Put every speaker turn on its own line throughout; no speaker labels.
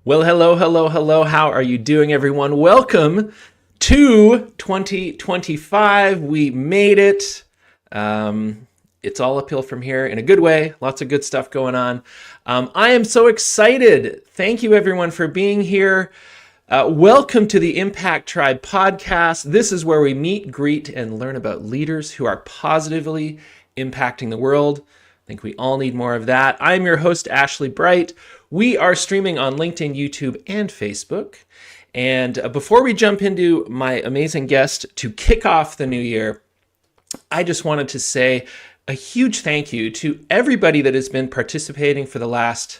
Well, hello, hello, hello. How are you doing, everyone? Welcome to 2025. We made it. It's all uphill from here in a good way. Lots of good stuff going on. I am so excited. Thank you, everyone, for being here. Welcome to the Impact Tribe podcast. This is where we meet, greet, and learn about leaders who are positively impacting the world. I think we all need more of that. I'm your host, Ashley Bright. We are streaming on LinkedIn, YouTube, and Facebook. And before we jump into my amazing guest to kick off the new year, I just wanted to say a huge thank you to everybody that has been participating for the last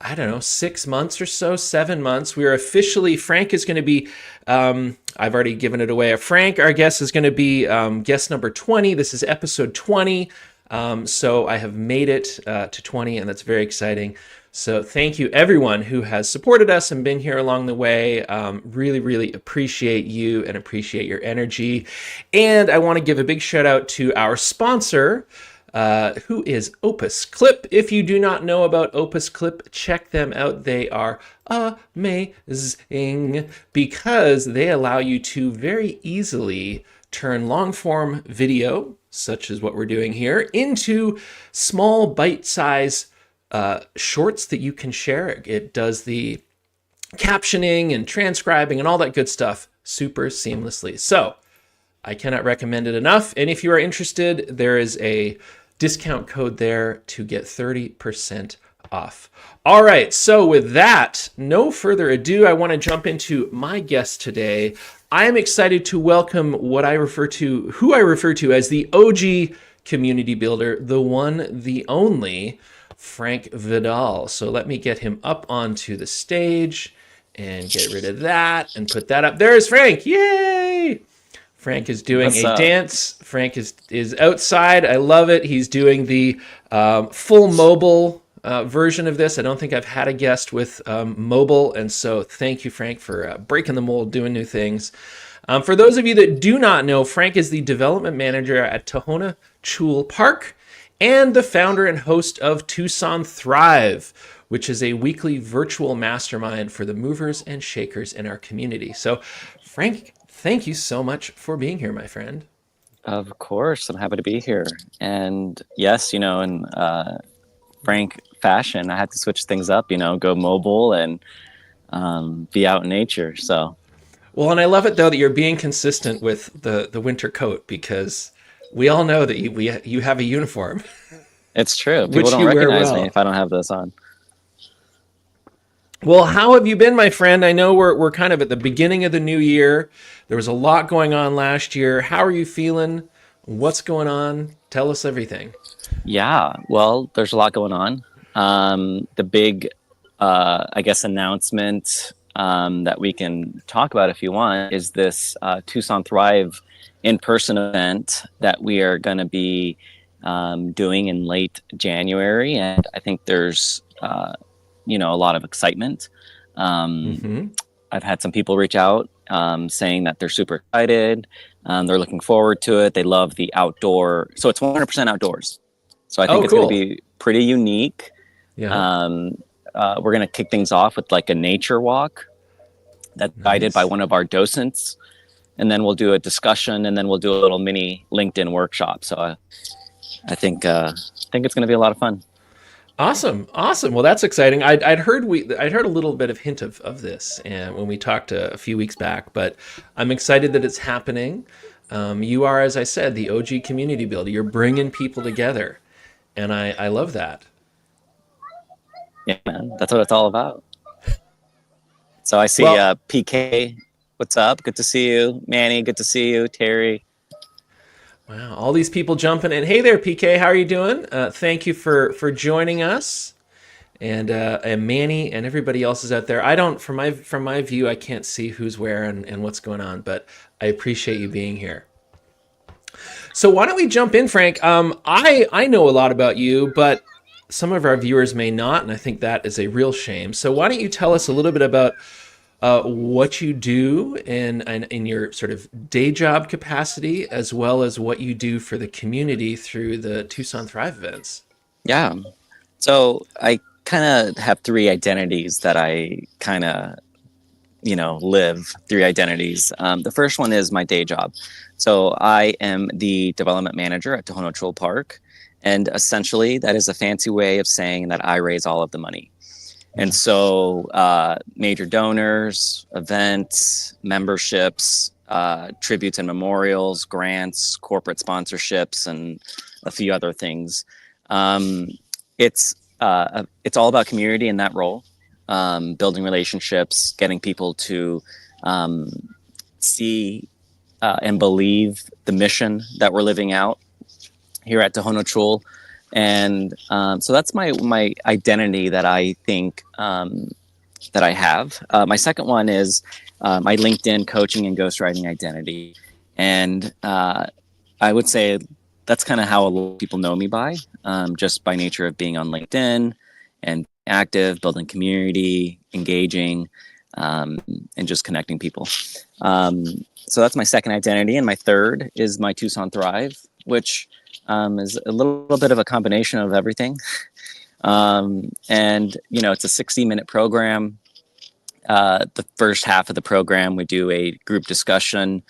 6 months or so, 7 months. We are officially, Frank is going to be, I've already given it away. Frank, our guest, is going to be guest number 20. This is episode 20. So I have made it to 20, and that's very exciting. So thank you, everyone who has supported us and been here along the way. Really, really appreciate you and appreciate your energy. And I want to give a big shout out to our sponsor, who is Opus Clip. If you do not know about Opus Clip, check them out. They are amazing because they allow you to very easily turn long-form video, such as what we're doing here, into small bite-size shorts that you can share. It does the captioning and transcribing and all that good stuff super seamlessly. So I cannot recommend it enough. And if you are interested, there is a discount code there to get 30% off. All right, so with that, no further ado, I want to jump into my guest today. I am excited to welcome who I refer to as the OG community builder, the one, the only, Frank Vidal. So let me get him up onto the stage and get rid of that and put that up. There's Frank. Yay! Frank is doing dance. Frank is outside. I love it. He's doing the full mobile version of this. I don't think I've had a guest with mobile. And so thank you, Frank, for breaking the mold, doing new things. For those of you that do not know, Frank is the development manager at Tohono Chul Park and the founder and host of TucsonThrive, which is a weekly virtual mastermind for the movers and shakers in our community. So, Frank, thank you so much for being here, my friend.
Of course, I'm happy to be here. And yes, in Frank fashion, I had to switch things up, go mobile and be out in nature. So,
well, and I love it though that you're being consistent with the winter coat, because we all know that you have a uniform.
It's true. People don't recognize me if I don't have this on.
Well, how have you been, my friend? I know we're kind of at the beginning of the new year. There was a lot going on last year. How are you feeling? What's going on? Tell us everything.
Yeah, well, there's a lot going on. The big, announcement that we can talk about if you want is this TucsonThrive in-person event that we are going to be doing in late January. And I think there's, a lot of excitement. I've had some people reach out saying that they're super excited. They're looking forward to it. They love the outdoor. So it's 100% outdoors. So I think it's going to be pretty unique. Yeah. We're going to kick things off with like a nature walk that's guided by one of our docents. And then we'll do a discussion, and then we'll do a little mini LinkedIn workshop. So I think it's going to be a lot of fun.
Awesome. Well, that's exciting. I'd heard a little bit of hint of this and when we talked a few weeks back, but I'm excited that it's happening. You are, as I said, the OG community builder. You're bringing people together, and I love that.
Yeah, man, that's what it's all about. So I see PK. What's up? Good to see you. Manny, good to see you. Terry.
Wow, all these people jumping in. Hey there, PK. How are you doing? Thank you for joining us. And Manny and everybody else is out there. From my view, I can't see who's where and what's going on, but I appreciate you being here. So why don't we jump in, Frank? I know a lot about you, but some of our viewers may not, and I think that is a real shame. So why don't you tell us a little bit about what you do in your sort of day job capacity, as well as what you do for the community through the TucsonThrive events.
Yeah. So I kind of have three identities that I kind of, live. Three identities. The first one is my day job. So I am the development manager at Tohono Chul Park. And essentially, that is a fancy way of saying that I raise all of the money. And so major donors, events, memberships, tributes and memorials, grants, corporate sponsorships, and a few other things. It's all about community in that role, building relationships, getting people to see and believe the mission that we're living out here at Tohono Chul. And so that's my identity that I think that I have. My second one is my LinkedIn coaching and ghostwriting identity. And I would say that's kind of how a lot of people know me by, just by nature of being on LinkedIn and active, building community, engaging, and just connecting people. So that's my second identity. And my third is my TucsonThrive, which is a little bit of a combination of everything. And, it's a 60-minute program. The first half of the program, we do a group discussion,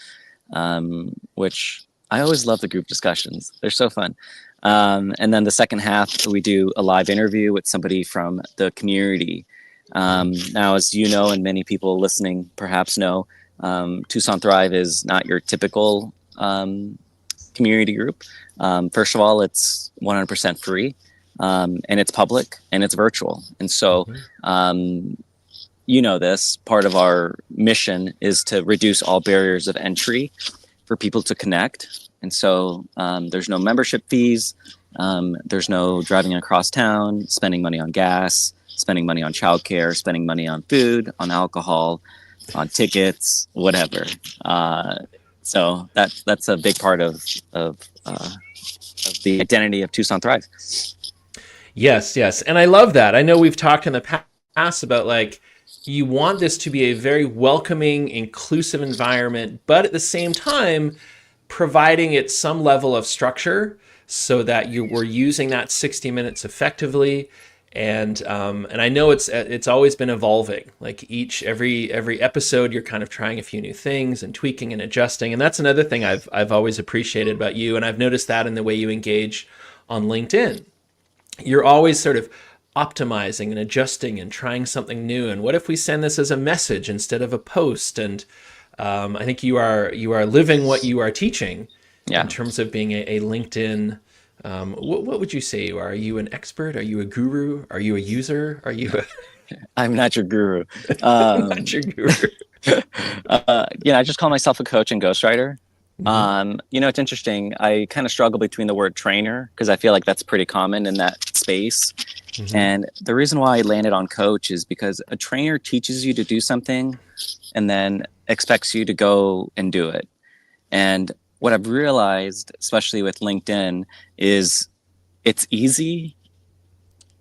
which I always love the group discussions. They're so fun. And then the second half, we do a live interview with somebody from the community. Now, as you know, and many people listening perhaps know, TucsonThrive is not your typical community group. First of all, it's 100% free, and it's public and it's virtual. And so, this part of our mission is to reduce all barriers of entry for people to connect. And so there's no membership fees. There's no driving across town, spending money on gas, spending money on childcare, spending money on food, on alcohol, on tickets, whatever. So that's a big part of the identity of TucsonThrive.
Yes. And I love that. I know we've talked in the past about you want this to be a very welcoming, inclusive environment, but at the same time, providing it some level of structure so that we're using that 60 minutes effectively. And I know it's always been evolving. Every episode, you're kind of trying a few new things and tweaking and adjusting. And that's another thing I've always appreciated about you. And I've noticed that in the way you engage on LinkedIn. You're always sort of optimizing and adjusting and trying something new. And what if we send this as a message instead of a post? And I think you are living what you are teaching in terms of being a LinkedIn. What would you say you are? Are you an expert? Are you a guru? Are you a user? Are you
I'm not your guru.
Not your guru.
I just call myself a coach and ghostwriter. It's interesting. I kind of struggle between the word trainer because I feel like that's pretty common in that space. And the reason why I landed on coach is because a trainer teaches you to do something and then expects you to go and do it. And what I've realized, especially with LinkedIn, is it's easy,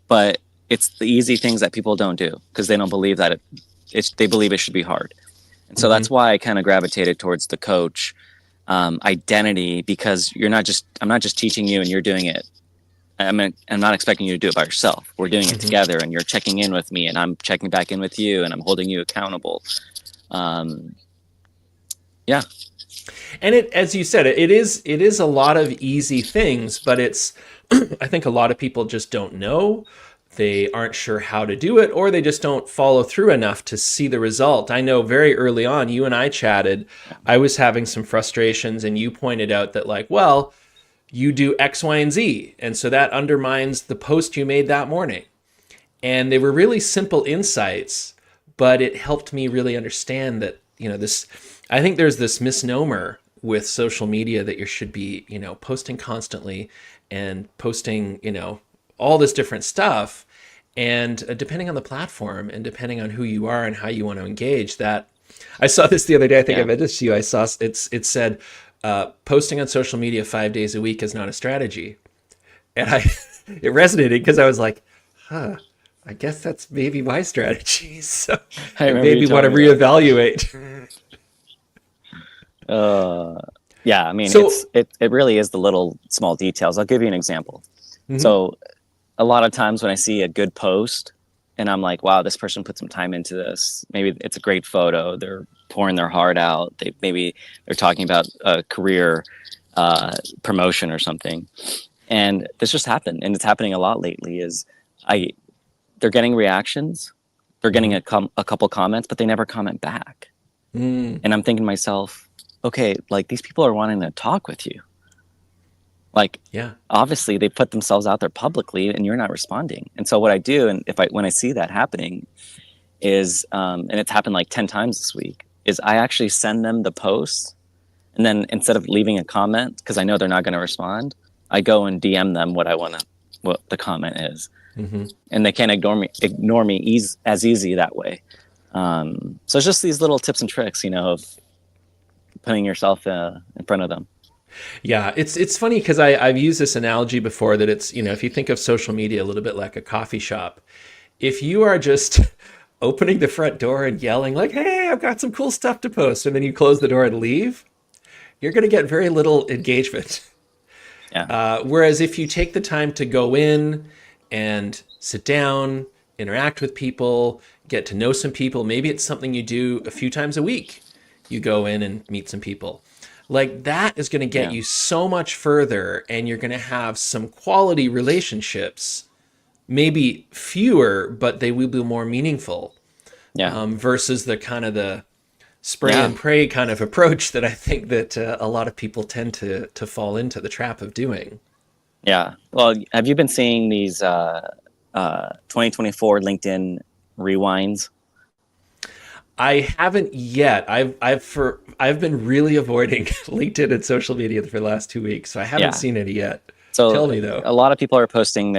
but it's the easy things that people don't do because they don't believe that they believe it should be hard. And so that's why I kind of gravitated towards the coach identity, because I'm not just teaching you and you're doing it. I'm not expecting you to do it by yourself. We're doing it together, and you're checking in with me and I'm checking back in with you and I'm holding you accountable.
And as you said, it is a lot of easy things, but it's, I think a lot of people just don't know. They aren't sure how to do it, or they just don't follow through enough to see the result. I know very early on, you and I chatted, I was having some frustrations and you pointed out that you do X, Y, and Z. And so that undermines the post you made that morning. And they were really simple insights, but it helped me really understand that, I think there's this misnomer with social media that you should be, posting constantly and posting, all this different stuff. And depending on the platform and depending on who you are and how you want to engage, that I saw this the other day. I think I mentioned this to you. I saw it said, posting on social media 5 days a week is not a strategy. And it resonated because I was like, I guess that's maybe my strategy. So I maybe want to reevaluate.
It really is the little small details. I'll give you an example. So a lot of times when I see a good post and I'm like, wow, this person put some time into this. Maybe it's a great photo. They're pouring their heart out. Maybe they're talking about a career promotion or something. And this just happened, and it's happening a lot lately. They're getting reactions, they're getting a couple comments, but they never comment back. And I'm thinking to myself, okay, like these people are wanting to talk with you. Like, obviously they put themselves out there publicly and you're not responding. And so what I do, and when I see that happening is, and it's happened like 10 times this week, is I actually send them the post. And then instead of leaving a comment, because I know they're not going to respond, I go and DM them what the comment is. And they can't ignore me as easy that way. So it's just these little tips and tricks, of putting yourself in front of them.
Yeah, it's funny because I've used this analogy before that it's, if you think of social media a little bit like a coffee shop, if you are just opening the front door and yelling like, hey, I've got some cool stuff to post, and then you close the door and leave, you're going to get very little engagement. Whereas if you take the time to go in and sit down, interact with people, get to know some people, maybe it's something you do a few times a week. You go in and meet some people. Like that is going to get you so much further, and you're going to have some quality relationships, maybe fewer, but they will be more meaningful. Versus the kind of the spray and pray kind of approach that I think that a lot of people tend to fall into the trap of doing.
Yeah. Well, have you been seeing these 2024 LinkedIn rewinds?
I haven't yet. I've been really avoiding LinkedIn and social media for the last 2 weeks, so I haven't seen any yet. So tell me though.
A lot of people are posting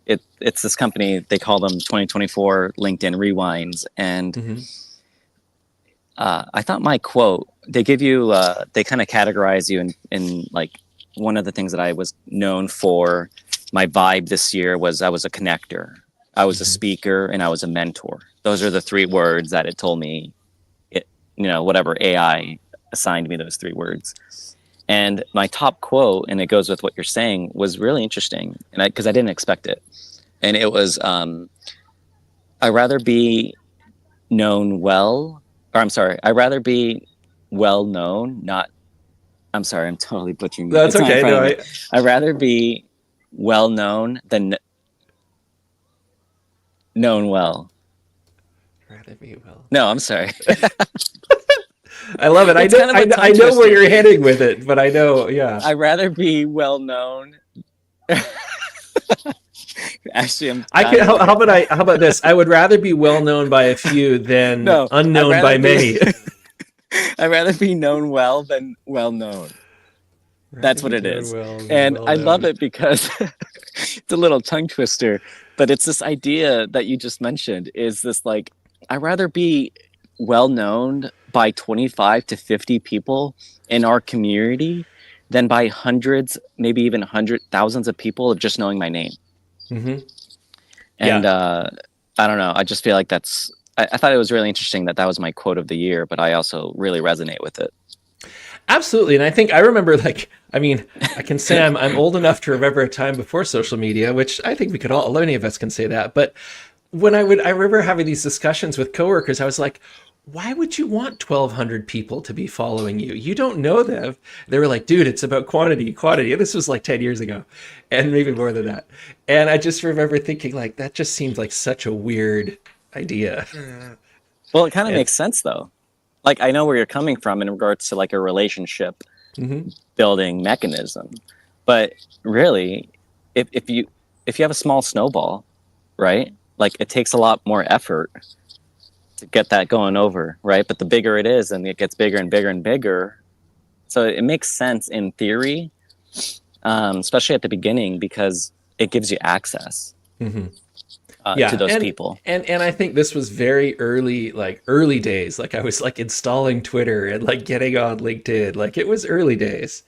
it's this company, they call them 2024 LinkedIn rewinds, and I thought my quote, they give you they kind of categorize you in like, one of the things that I was known for, my vibe this year was I was a connector, I was a speaker, and I was a mentor. Those are the 3 words that it told me, whatever AI assigned me those 3 words. And my top quote, and it goes with what you're saying, was really interesting, and because I didn't expect it. And it was, I'd rather be known well, or I'm sorry, I'd rather be well known, not, I'm sorry, I'm totally butchering.
That's okay. No,
I'd rather be well known than known well.
Rather be well.
No, I'm sorry.
I love it. I know where you're heading with it, but I know,
I'd rather be well known. Actually,
how about this? I would rather be well known by a few than unknown by many.
I'd rather be known well than well known. That's what it is. And I love it because it's a little tongue twister, but it's this idea that you just mentioned is this, like, I'd rather be well known by 25 to 50 people in our community than by hundreds, maybe even thousands of people of just knowing my name. And I don't know. I just feel like I thought it was really interesting that was my quote of the year, but I also really resonate with it.
Absolutely. And I remember, I can say I'm old enough to remember a time before social media, which I think many of us can say that. But when I remember having these discussions with coworkers, I was like, why would you want 1,200 people to be following you? You don't know them. They were like, dude, it's about quantity. And this was like 10 years ago, and maybe more than that. And I just remember thinking, like, that just seems like such a weird idea.
Well, it kind of makes sense, though. Like, I know where you're coming from in regards to like a relationship building mechanism. But really, if you have a small snowball, right? Like, it takes a lot more effort to get that going over, right? But the bigger it is, and it gets bigger and bigger and bigger. So it makes sense in theory, especially at the beginning, because it gives you access to those people. And
I think this was very early days. Like, I was like installing Twitter and like getting on LinkedIn. Like, it was early days.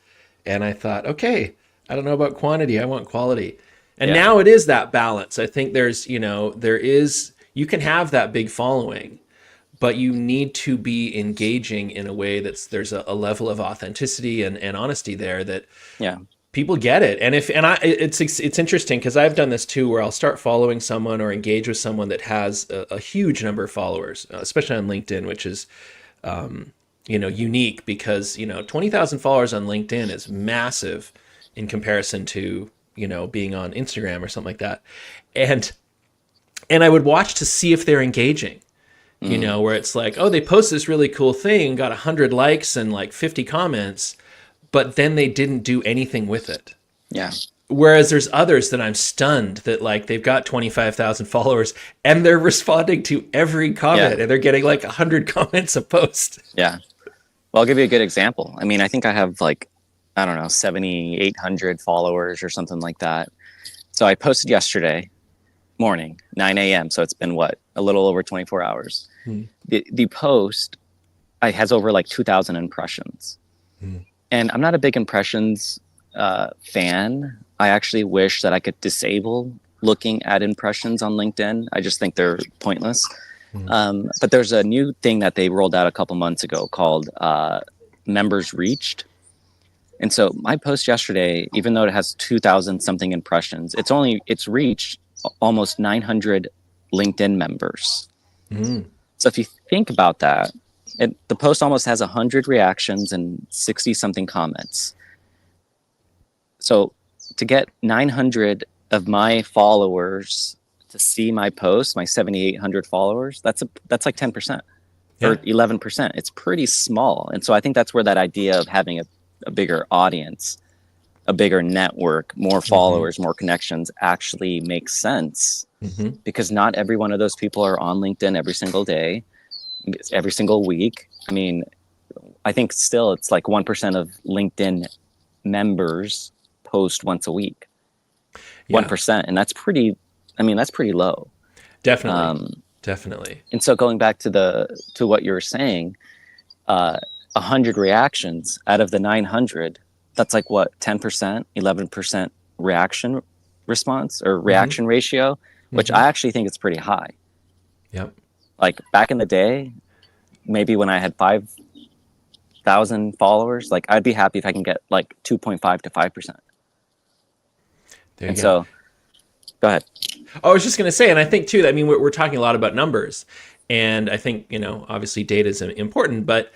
And I thought, okay, I don't know about quantity, I want quality. And now it is that balance. I think you can have that big following, but you need to be engaging in a way there's a level of authenticity and honesty there that people get it. It's interesting because I've done this too, where I'll start following someone or engage with someone that has a huge number of followers, especially on LinkedIn, which is unique because 20,000 followers on LinkedIn is massive in comparison to being on Instagram or something like that. And I would watch to see if they're engaging. Where it's like, oh, they post this really cool thing, got 100 likes and like 50 comments, but then they didn't do anything with it.
Yeah.
Whereas there's others that I'm stunned that like they've got 25,000 followers and they're responding to every comment and they're getting like 100 comments a post.
Yeah. Well, I'll give you a good example. I mean, I think I have like, I don't know, 7,800 followers or something like that. So I posted yesterday morning, 9 a.m. So it's been a little over 24 hours. The post has over like 2,000 impressions. And I'm not a big impressions fan. I actually wish that I could disable looking at impressions on LinkedIn. I just think they're pointless. But there's a new thing that they rolled out a couple months ago called members reached. And so my post yesterday, even though it has 2,000 something impressions, it's reached almost 900 LinkedIn members. So if you think about that, the post almost has 100 reactions and 60 something comments. So to get 900 of my followers to see my post, my 7,800 followers, that's like 10% or 11%. It's pretty small. And so I think that's where that idea of having a bigger audience, a bigger network, more followers, more connections actually makes sense. Because not every one of those people are on LinkedIn every single day, every single week. I mean, I think still it's like 1% of LinkedIn members post once a week. 1%. And that's pretty low.
Definitely.
And so going back to what you were saying, 100 reactions out of the 900, that's like what, 10%, 11% reaction response or reaction ratio, which I actually think is pretty high.
Yep.
Like back in the day, maybe when I had 5,000 followers, like I'd be happy if I can get like 2.5 to 5%. So go ahead.
I was just going to say, and I think too, I mean, we're talking a lot about numbers, and I think, obviously data is important, but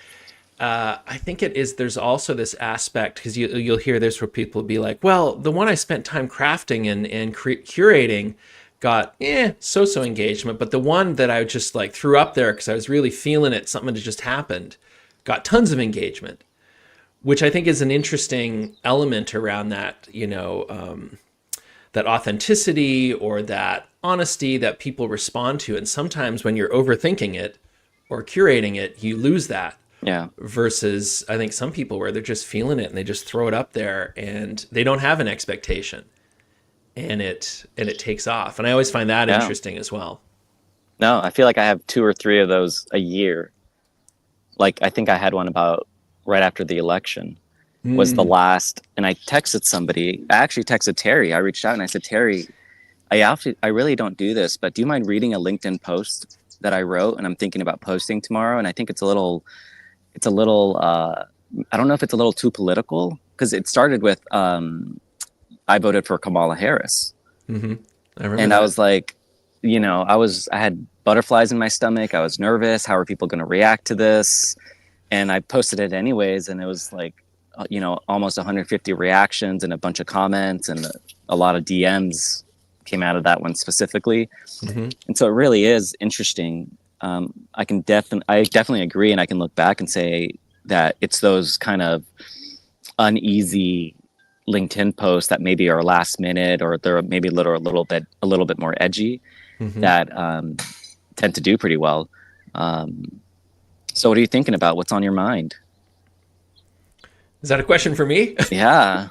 I think there's also this aspect, because you'll hear this where people will be like, well, the one I spent time crafting and curating got so-so engagement, but the one that I just like threw up there because I was really feeling it, something that just happened, got tons of engagement, which I think is an interesting element around that, that authenticity or that honesty that people respond to. And sometimes when you're overthinking it or curating it, you lose that.
Yeah.
Versus I think some people where they're just feeling it and they just throw it up there and they don't have an expectation and it takes off. And I always find that interesting as well.
No, I feel like I have 2 or 3 of those a year. Like I think I had one about right after the election was the last, and I texted somebody. I actually texted Terry. I reached out and I said, Terry, I really don't do this, but do you mind reading a LinkedIn post that I wrote and I'm thinking about posting tomorrow? And I think it's a little I don't know if it's a little too political, because it started with I voted for Kamala Harris.
I remember
and
that.
I was like, I had butterflies in my stomach. I was nervous. How are people going to react to this? And I posted it anyways, and it was like almost 150 reactions and a bunch of comments, and a lot of DMs came out of that one specifically. And so it really is interesting. I definitely agree, and I can look back and say that it's those kind of uneasy LinkedIn posts that maybe are last minute, or they're maybe a little bit more edgy, that tend to do pretty well. So what are you thinking about? What's on your mind?
Is that a question for me?
Yeah.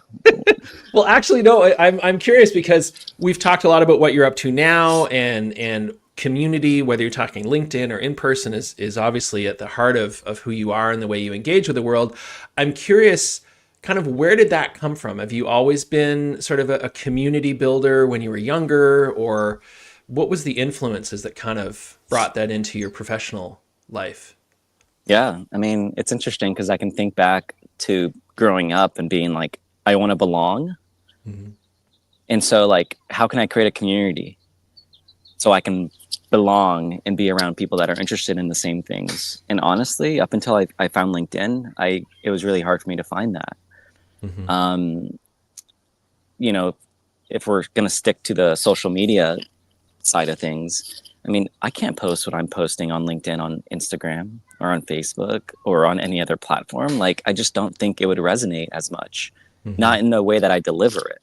Well, actually, no. I'm curious because we've talked a lot about what you're up to now, and community, whether you're talking LinkedIn or in person, is obviously at the heart of who you are and the way you engage with the world. I'm curious, kind of where did that come from? Have you always been sort of a community builder when you were younger, or what was the influences that kind of brought that into your professional life?
Yeah. I mean, it's interesting because I can think back to growing up and being like I want to belong.
Mm-hmm.
And so like, how can I create a community so I can belong and be around people that are interested in the same things? And honestly, up until I found LinkedIn, it was really hard for me to find that.
Mm-hmm.
You know, if we're going to stick to the social media side of things, I mean, I can't post what I'm posting on LinkedIn, on Instagram, or on Facebook, or on any other platform. Like, I just don't think it would resonate as much,
Mm-hmm.
not in the way that I deliver it.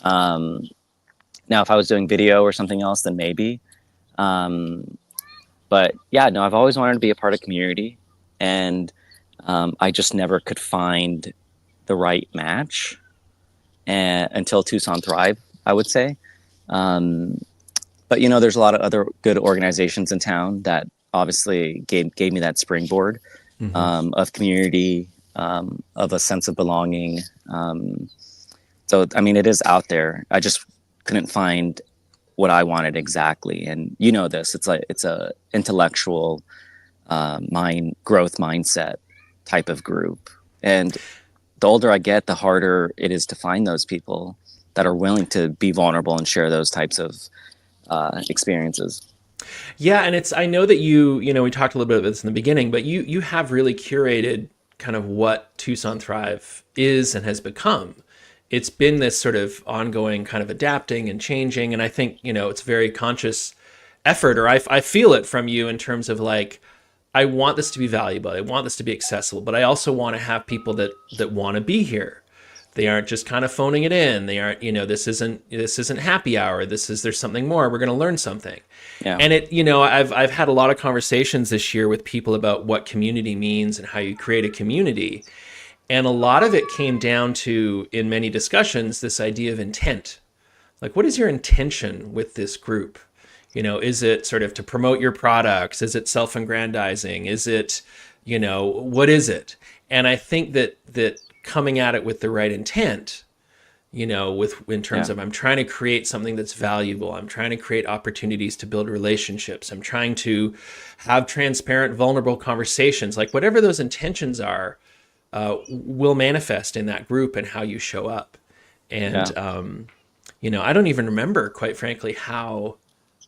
Now, if I was doing video or something else, then maybe. But yeah, no, I've always wanted to be a part of community, and I just never could find the right match until Tucson Thrive, I would say. But you know, there's a lot of other good organizations in town that obviously gave me that springboard
Mm-hmm.
of community, of a sense of belonging. So I mean, it is out there. I just couldn't find what I wanted exactly. And you know this, it's a intellectual mind growth mindset type of group. And the older I get, the harder it is to find those people that are willing to be vulnerable and share those types of experiences.
Yeah, and I know that you know, we talked a little bit about this in the beginning, but you have really curated kind of what Tucson Thrive is and has become. It's been this sort of ongoing kind of adapting and changing, and I think, you know, it's very conscious effort, or I feel it from you in terms of like, I want this to be valuable, I want this to be accessible, but I also want to have people that want to be here. They aren't just kind of phoning it in. They aren't, you know, this isn't happy hour. There's something more. We're going to learn something.
Yeah.
And you know, I've had a lot of conversations this year with people about what community means and how you create a community. And a lot of it came down to, in many discussions, this idea of intent. Like, what is your intention with this group? You know, is it sort of to promote your products? Is it self-aggrandizing? Is it, you know, what is it? And I think that coming at it with the right intent, you know, in terms
Yeah.
of, I'm trying to create something that's valuable. I'm trying to create opportunities to build relationships. I'm trying to have transparent, vulnerable conversations. Like, whatever those intentions are, will manifest in that group and how you show up. And,
Yeah.
you know, I don't even remember, quite frankly, how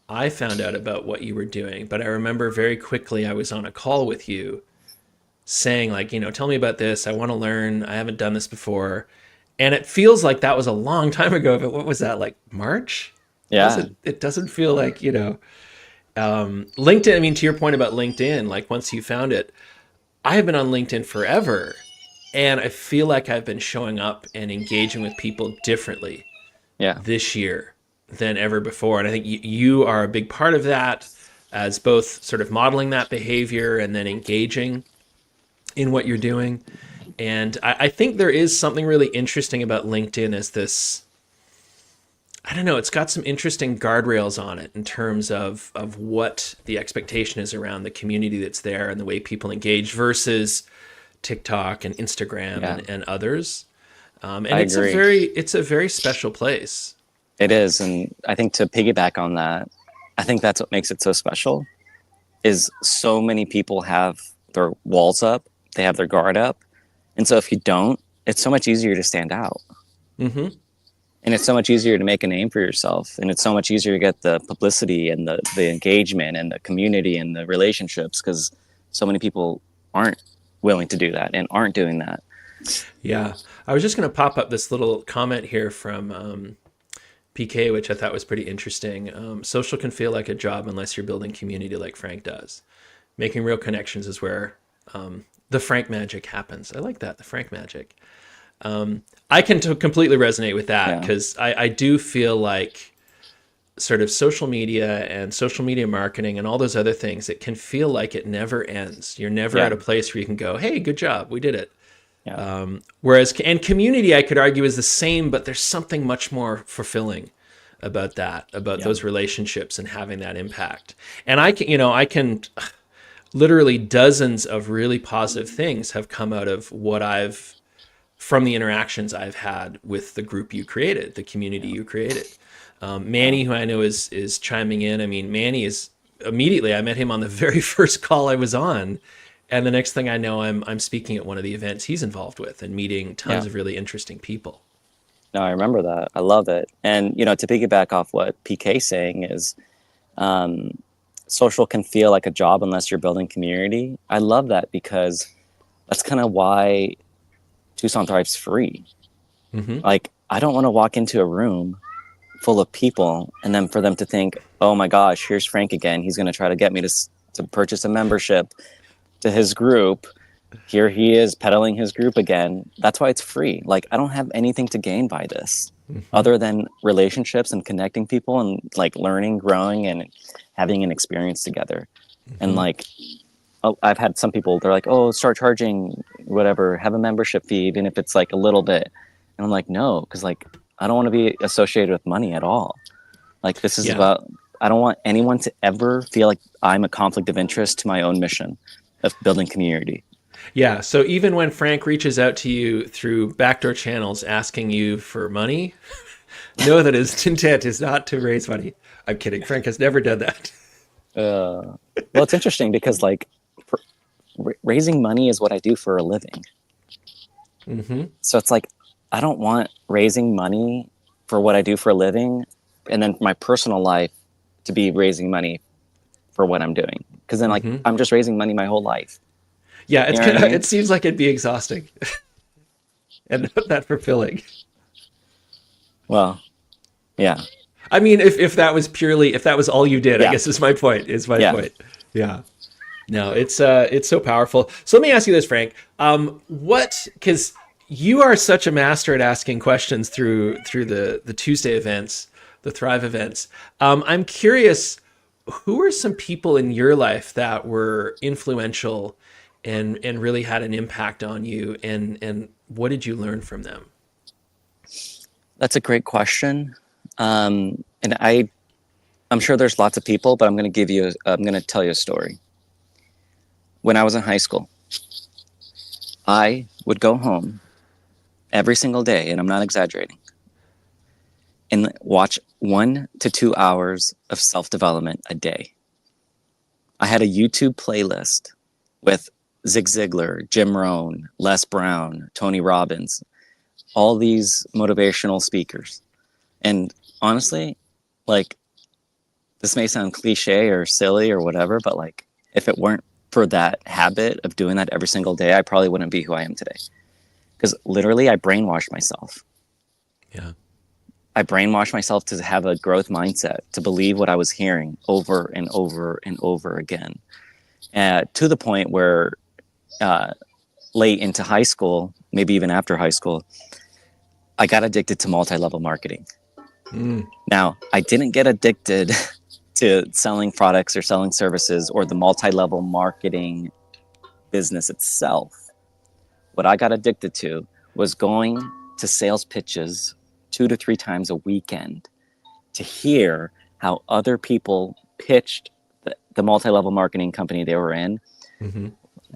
I found out about what you were doing, but I remember very quickly I was on a call with you saying, like, you know, tell me about this. I want to learn. I haven't done this before. And it feels like that was a long time ago, but what was that, like March?
Yeah.
It doesn't feel like, you know, LinkedIn. I mean, to your point about LinkedIn, like, once you found it, I have been on LinkedIn forever, and I feel like I've been showing up and engaging with people differently
Yeah.
this year than ever before. And I think you are a big part of that, as both sort of modeling that behavior and then engaging in what you're doing. And I think there is something really interesting about LinkedIn as this, I don't know, it's got some interesting guardrails on it in terms of what the expectation is around the community that's there and the way people engage versus TikTok and Instagram
Yeah.
and others. And
I agree.
it's a very special place.
It is. And I think to piggyback on that, I think that's what makes it so special is so many people have their walls up, they have their guard up. And so if you don't, it's so much easier to stand out.
Mm-hmm.
And it's so much easier to make a name for yourself. And it's so much easier to get the publicity and the engagement and the community and the relationships because so many people aren't willing to do that and aren't doing that.
Yeah. I was just going to pop up this little comment here from PK, which I thought was pretty interesting. Social can feel like a job unless you're building community like Frank does. Making real connections is where the Frank magic happens. I like that, the Frank magic. I can completely resonate with that because I do feel like sort of social media and social media marketing and all those other things, it can feel like it never ends. You're never at a place where you can go, hey, good job, we did it.
Yeah.
Whereas, and community, I could argue, is the same, but there's something much more fulfilling about that, about those relationships and having that impact. And I can literally dozens of really positive things have come out of from the interactions I've had with the group you created, the community you created. Manny, who I know is chiming in. I mean, Manny is immediately, I met him on the very first call I was on. And the next thing I know, I'm speaking at one of the events he's involved with and meeting tons
Yeah.
of really interesting people.
No, I remember that. I love it. And, to piggyback off what PK's saying is, um, social can feel like a job unless you're building community. I love that because that's kind of why Tucson Thrive's free.
Hmm.
Like, I don't want to walk into a room full of people and then for them to think, oh my gosh, here's Frank again. He's going to try to get me to purchase a membership to his group. Here he is peddling his group again. That's why it's free. Like, I don't have anything to gain by this other than relationships and connecting people and like learning, growing, and having an experience together. And like, I've had some people, they're like, oh, start charging whatever, have a membership fee, even if it's like a little bit. And I'm like, no, because like, I don't want to be associated with money at all. Like, this is about, I don't want anyone to ever feel like I'm a conflict of interest to my own mission of building community.
Yeah. So even when Frank reaches out to you through backdoor channels asking you for money, know that his intent is not to raise money. I'm kidding. Frank has never done that.
Well, it's interesting because like raising money is what I do for a living.
Mm-hmm.
So it's like, I don't want raising money for what I do for a living and then my personal life to be raising money for what I'm doing. Because then like, I'm just raising money my whole life.
Yeah,
You know what I mean?
it seems like it'd be exhausting and not that fulfilling.
Well, yeah.
I mean, if that was all you did,
Yeah.
I guess is my point.
Yeah.
Point. Yeah. No, it's so powerful. So let me ask you this, Frank. Because you are such a master at asking questions through the Tuesday events, the Thrive events. I'm curious, who are some people in your life that were influential and really had an impact on you, and what did you learn from them?
That's a great question. And I'm sure there's lots of people, but I'm going to tell you a story. When I was in high school, I would go home every single day, and I'm not exaggerating, and watch 1 to 2 hours of self-development a day. I had a YouTube playlist with Zig Ziglar, Jim Rohn, Les Brown, Tony Robbins, all these motivational speakers. And honestly, like, this may sound cliche or silly or whatever, but like, if it weren't for that habit of doing that every single day, I probably wouldn't be who I am today. Because literally, I brainwashed myself.
Yeah.
I brainwashed myself to have a growth mindset, to believe what I was hearing over and over and over again. To the point where late into high school, maybe even after high school, I got addicted to multi-level marketing. Now, I didn't get addicted to selling products or selling services or the multi-level marketing business itself. What I got addicted to was going to sales pitches 2 to 3 times a weekend to hear how other people pitched the multi-level marketing company they were in.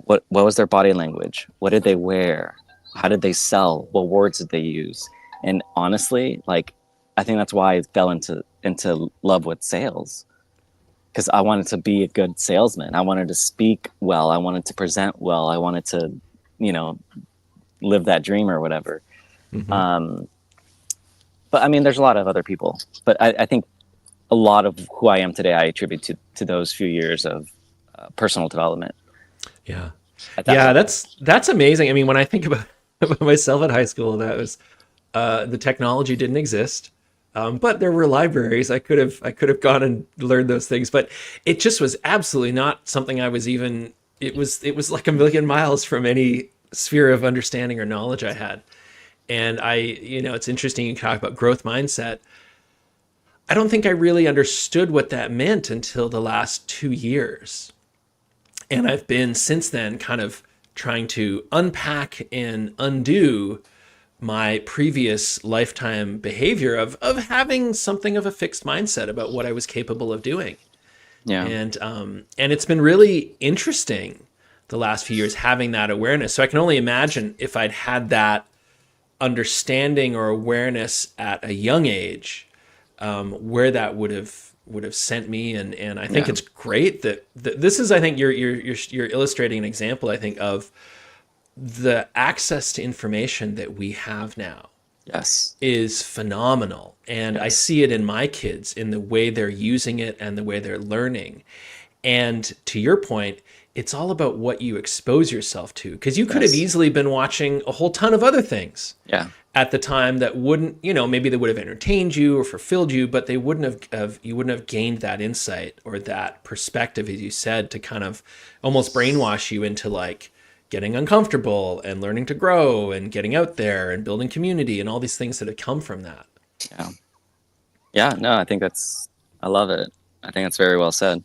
What was their body language? What did they wear? How did they sell? What words did they use? And honestly, like, I think that's why I fell into love with sales, because I wanted to be a good salesman. I wanted to speak well. I wanted to present well. I wanted to, live that dream or whatever. But I mean, there's a lot of other people, but I think a lot of who I am today, I attribute to those few years of personal development.
Yeah. That's amazing. I mean, when I think about myself at high school, that was, the technology didn't exist. But there were libraries. I could have gone and learned those things, but it just was absolutely not something I was even, it was like a million miles from any sphere of understanding or knowledge I had. And it's interesting you talk about growth mindset. I don't think I really understood what that meant until the last 2 years. And I've been since then kind of trying to unpack and undo my previous lifetime behavior of having something of a fixed mindset about what I was capable of doing.
Yeah.
And it's been really interesting the last few years having that awareness. So I can only imagine if I'd had that understanding or awareness at a young age, where that would have would have sent me, and I think it's great that this is, I think you're illustrating an example, I think, of the access to information that we have now
Yes.
is phenomenal. And I see it in my kids, in the way they're using it and the way they're learning. And to your point, it's all about what you expose yourself to, because you could have easily been watching a whole ton of other things at the time that wouldn't, maybe they would have entertained you or fulfilled you, but they wouldn't have you wouldn't have gained that insight or that perspective, as you said, to kind of almost brainwash you into like getting uncomfortable and learning to grow and getting out there and building community and all these things that have come from that.
Yeah, no, I love it. I think that's very well said.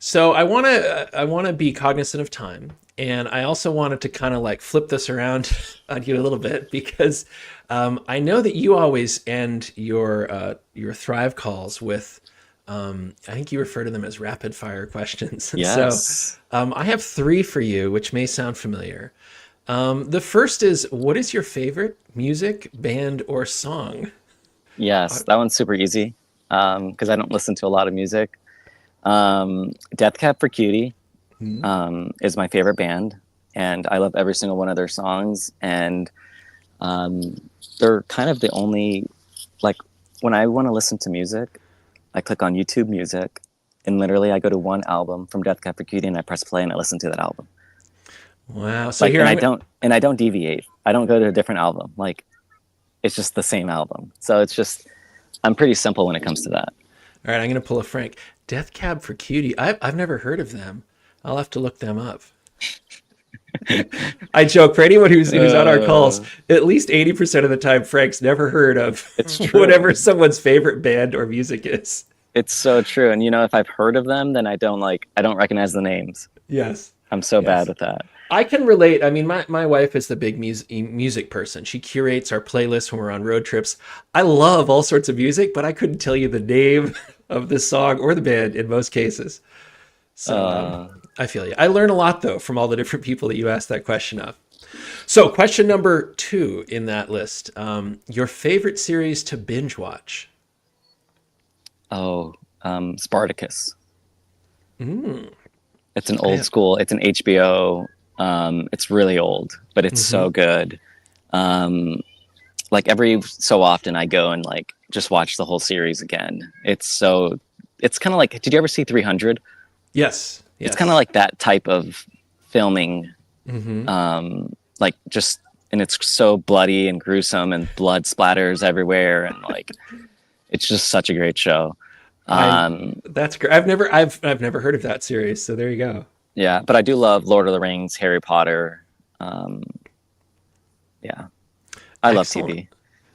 So I want to be cognizant of time, and I also wanted to kind of like flip this around on you a little bit, because I know that you always end your Thrive calls with I think you refer to them as rapid fire questions. And so I have 3 for you, which may sound familiar. The first is, what is your favorite music, band, or song?
Yes, that one's super easy because I don't listen to a lot of music. Death Cab for Cutie is my favorite band, and I love every single one of their songs. And they're kind of the only, like, when I want to listen to music, I click on YouTube Music, and literally I go to one album from Death Cab for Cutie, and I press play and I listen to that album.
Wow! So
like,
here
and I don't deviate. I don't go to a different album. Like, it's just the same album. So it's just, I'm pretty simple when it comes to that.
All right, I'm going to pull a Frank. Death Cab for Cutie. I've never heard of them. I'll have to look them up. I joke, for anyone who's on our calls, at least 80% of the time, Frank's never heard of whatever someone's favorite band or music is.
It's so true. And if I've heard of them, then I don't recognize the names.
Yes.
I'm so bad with that.
I can relate. I mean, my wife is the big music person. She curates our playlists when we're on road trips. I love all sorts of music, but I couldn't tell you the name of the song or the band in most cases. So I feel you. I learn a lot, though, from all the different people that you asked that question of. So question number 2 in that list. Your favorite series to binge watch?
Spartacus. It's an old school. It's an HBO. It's really old, but it's so good. Like every so often I go and like just watch the whole series again. It's kind of like, did you ever see 300?
Yes.
It's kind of like that type of filming. Like just, and it's so bloody and gruesome and blood splatters everywhere. And like, it's just such a great show.
That's great. I've never heard of that series. So there you go.
Yeah, but I do love Lord of the Rings, Harry Potter. I love TV.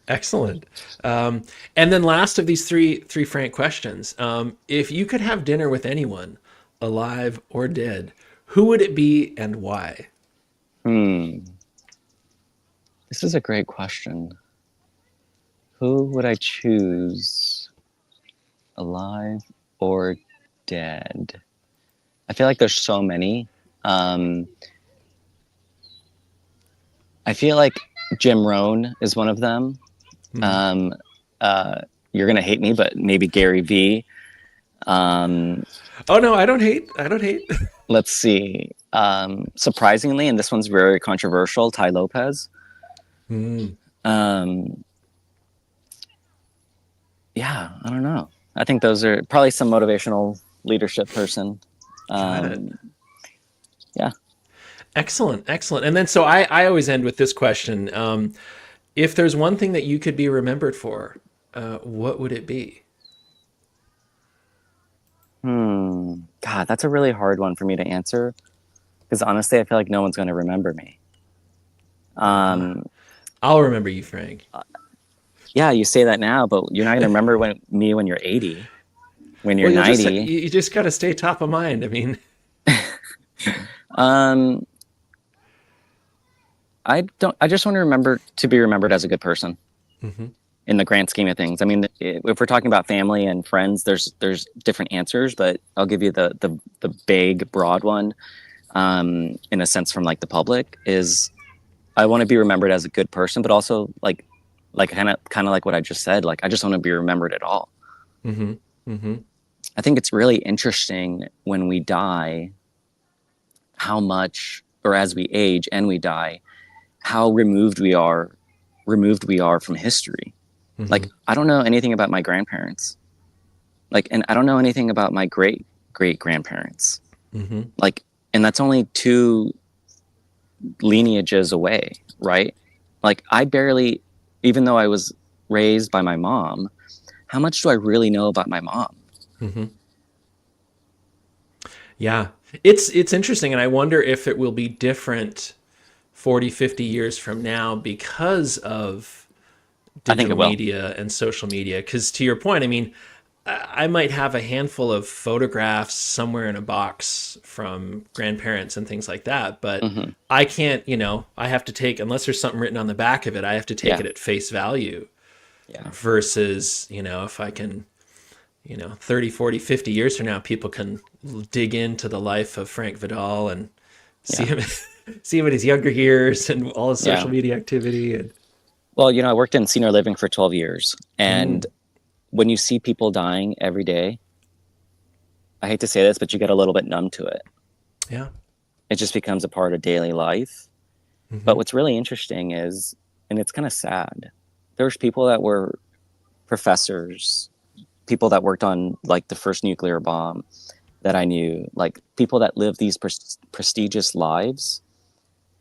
Excellent. And then last of these three Frank questions. If you could have dinner with anyone, alive or dead, who would it be and why?
This is a great question. Who would I choose, alive or dead? I feel like there's so many. I feel like Jim Rohn is one of them. You're gonna hate me, but maybe Gary Vee.
Oh no, I don't hate.
Let's see. Surprisingly, and this one's very controversial, Ty Lopez. Yeah, I don't know. I think those are probably some motivational leadership person. Yeah.
Excellent. And then, so I always end with this question. If there's one thing that you could be remembered for, what would it be?
God, that's a really hard one for me to answer. Because honestly, I feel like no one's going to remember me.
I'll remember you, Frank.
Yeah, you say that now, but you're not going to remember me when you're 80, when you're 90.
You just got to stay top of mind. I mean,
I just want to be remembered as a good person in the grand scheme of things. I mean, if we're talking about family and friends, there's different answers, but I'll give you the big, broad one. In a sense, from like the public, is I want to be remembered as a good person, but also like kind of like what I just said. Like I just want to be remembered at all.
Mm-hmm.
I think it's really interesting when we die, how much, or as we age and we die, how removed we are from history.
Mm-hmm.
Like, I don't know anything about my grandparents. Like, and I don't know anything about my great great grandparents.
Mm-hmm.
Like, and that's only two lineages away, right? Like, I barely, even though I was raised by my mom, how much do I really know about my mom?
Mm-hmm. Yeah. It's interesting, and I wonder if it will be different 40, 50 years from now because of
I think it
digital
will.
media and social media. Because to your point, I mean, I might have a handful of photographs somewhere in a box from grandparents and things like that, but
Hmm.
I can't, I have to take, unless there's something written on the back of it, I have to take
Yeah.
it at face value
Yeah.
versus, if I can, 30, 40, 50 years from now, people can dig into the life of Frank Vidal and see
Yeah.
him, see him in his younger years and all his
Yeah.
social media activity. And
Well, I worked in senior living for 12 years. And
mm,
when you see people dying every day, I hate to say this, but you get a little bit numb to it.
yeah.
It just becomes a part of daily life. But
Hmm.
what's really interesting is, and it's kind of sad, there's people that were professors, people that worked on like the first nuclear bomb that I knew, like people that live these prestigious lives,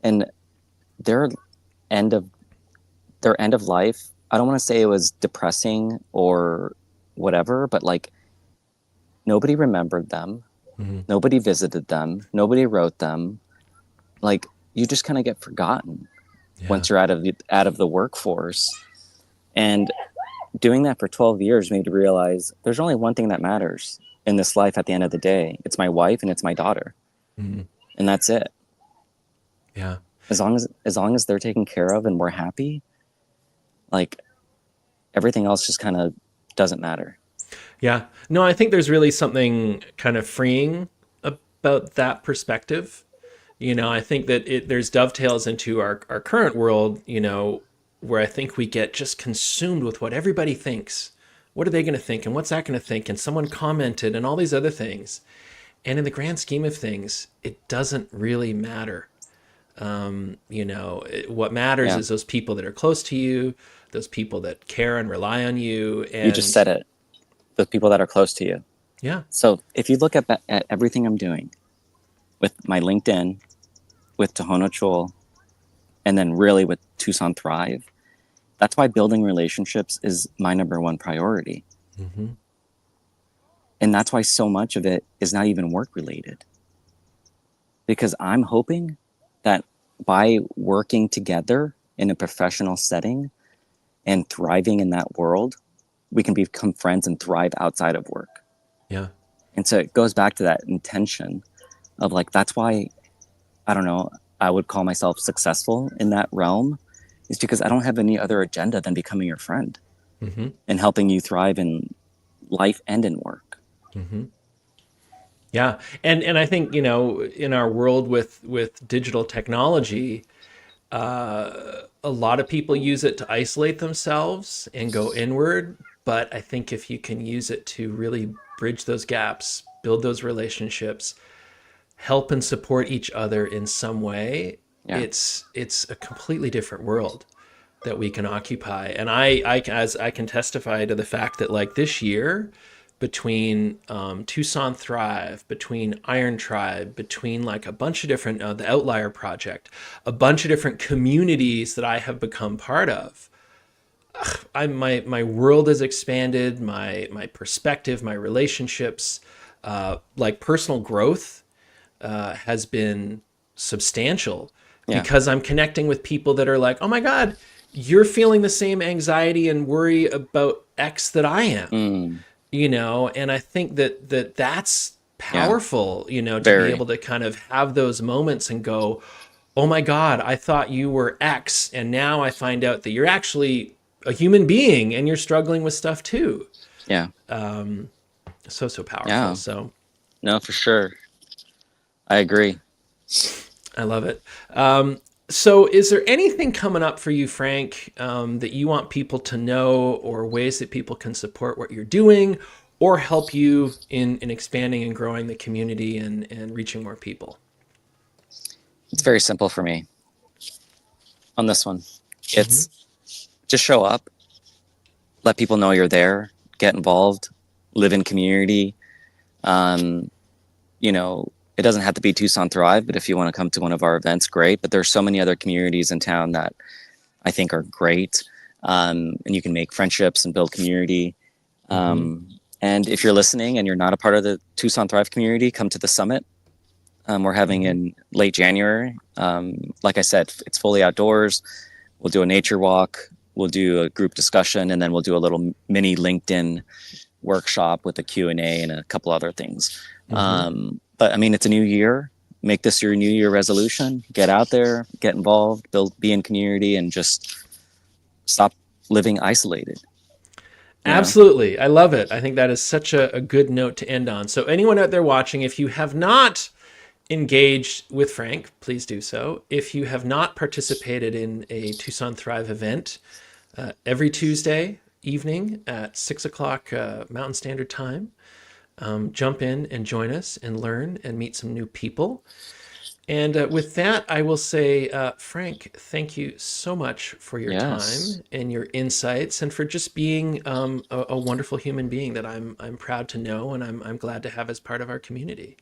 and their end of end of life, I don't want to say it was depressing or whatever, but like nobody remembered them,
Hmm.
nobody visited them, nobody wrote them. Like, you just kind of get forgotten
Yeah.
once you're out of the workforce. And doing that for 12 years made me realize there's only one thing that matters in this life at the end of the day. It's my wife and it's my daughter.
Hmm.
And that's it.
Yeah.
As long as they're taken care of and we're happy, like, everything else just kind of doesn't matter.
Yeah. No, I think there's really something kind of freeing about that perspective. I think that there's dovetails into our current world, where I think we get just consumed with what everybody thinks. What are they going to think? And what's that going to think? And someone commented and all these other things. And in the grand scheme of things, it doesn't really matter. What matters
Yeah.
is those people that are close to you, those people that care and rely on you.
You just
And
said it. The people that are close to you.
yeah.
So if you look at everything I'm doing with my LinkedIn, with Tohono Chul, and then really with Tucson Thrive, that's why building relationships is my number one priority.
Hmm.
And that's why so much of it is not even work related. Because I'm hoping that by working together in a professional setting and thriving in that world, we can become friends and thrive outside of work.
Yeah.
And so it goes back to that intention of like, that's why, I don't know, I would call myself successful in that realm, is because I don't have any other agenda than becoming your friend
Hmm.
and helping you thrive in life and in work.
Hmm. Yeah, and I think in our world with digital technology, a lot of people use it to isolate themselves and go inward. But I think if you can use it to really bridge those gaps, build those relationships, help and support each other in some way,
Yeah.
it's a completely different world that we can occupy. And I can testify to the fact that like this year, between Tucson Thrive, between Iron Tribe, between like a bunch of different the Outlier Project, a bunch of different communities that I have become part of. My world has expanded, my perspective, my relationships, like personal growth has been substantial
Yeah.
because I'm connecting with people that are like, oh my God, you're feeling the same anxiety and worry about X that I am,
Mm,
and I think that's
yeah.
powerful, to be able
Very.
to kind of have those moments and go, oh my God, I thought you were X. And now I find out that you're actually a human being and you're struggling with stuff too.
Yeah.
So powerful.
Yeah.
So
No, for sure. I agree.
I love it. So, is there anything coming up for you, Frank, that you want people to know, or ways that people can support what you're doing, or help you in expanding and growing the community and reaching more people?
It's very simple for me on this one.
Mm-hmm.
It's just show up, let people know you're there, get involved, live in community. You know, it doesn't have to be Tucson Thrive, but if you want to come to one of our events, great. But there's so many other communities in town that I think are great. And you can make friendships and build community.
Mm-hmm.
And if you're listening and you're not a part of the Tucson Thrive community, come to the summit. We're having
Mm-hmm.
in late January. Like I said, it's fully outdoors. We'll do a nature walk. We'll do a group discussion, and then we'll do a little mini LinkedIn workshop with a Q&A and a couple other things.
Mm-hmm.
But I mean, it's a new year. Make this your New Year resolution. Get out there, get involved, be in community, and just stop living isolated. You know?
Absolutely. I love it. I think that is such a good note to end on. So anyone out there watching, if you have not engaged with Frank, please do so. If you have not participated in a Tucson Thrive event, every Tuesday evening at 6 o'clock Mountain Standard Time, jump in and join us and learn and meet some new people. And with that, I will say, Frank, thank you so much for your
Yes,
time and your insights, and for just being a wonderful human being that I'm proud to know, and I'm glad to have as part of our community.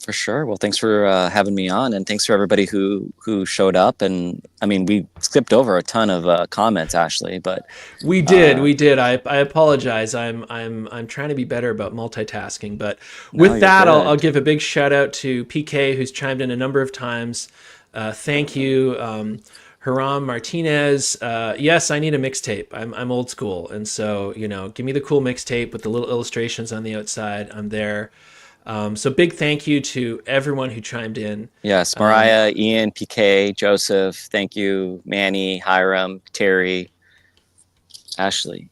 for sure. Well, thanks for having me on, and thanks for everybody who showed up. And I mean, we skipped over a ton of comments, Ashley, but
We did,
uh,
we did. I apologize. I'm trying to be better about multitasking. But
no,
with
you're
that, I'll
good.
give a big shout out to PK, who's chimed in a number of times. Thank you. Haram Martinez. Yes, I need a mixtape. I'm old school, and so give me the cool mixtape with the little illustrations on the outside. I'm there. So big thank you to everyone who chimed in.
Yes, Mariah, Ian, PK, Joseph, thank you, Manny, Hiram, Terry, Ashley.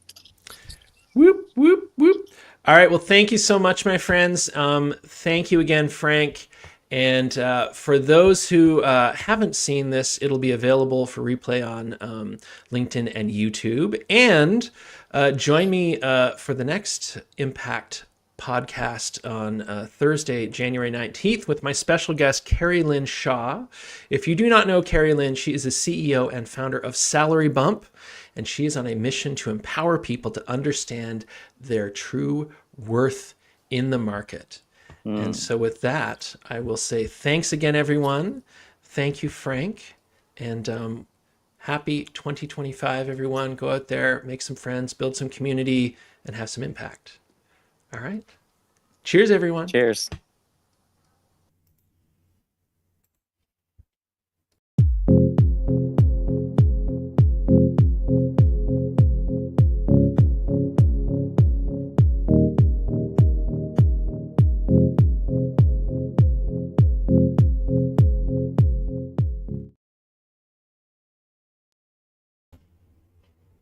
Whoop, whoop, whoop. All right. Well, thank you so much, my friends. Thank you again, Frank. And for those who haven't seen this, it'll be available for replay on LinkedIn and YouTube. And join me for the next Impact podcast on Thursday, January 19th, with my special guest, Carrie Lynn Shaw. If you do not know Carrie Lynn, she is the CEO and founder of Salary Bump, and she is on a mission to empower people to understand their true worth in the market. And so with that, I will say thanks again, everyone. Thank you, Frank. And happy 2025, everyone. Go out there, make some friends, build some community, and have some impact. All right. Cheers, everyone.
Cheers.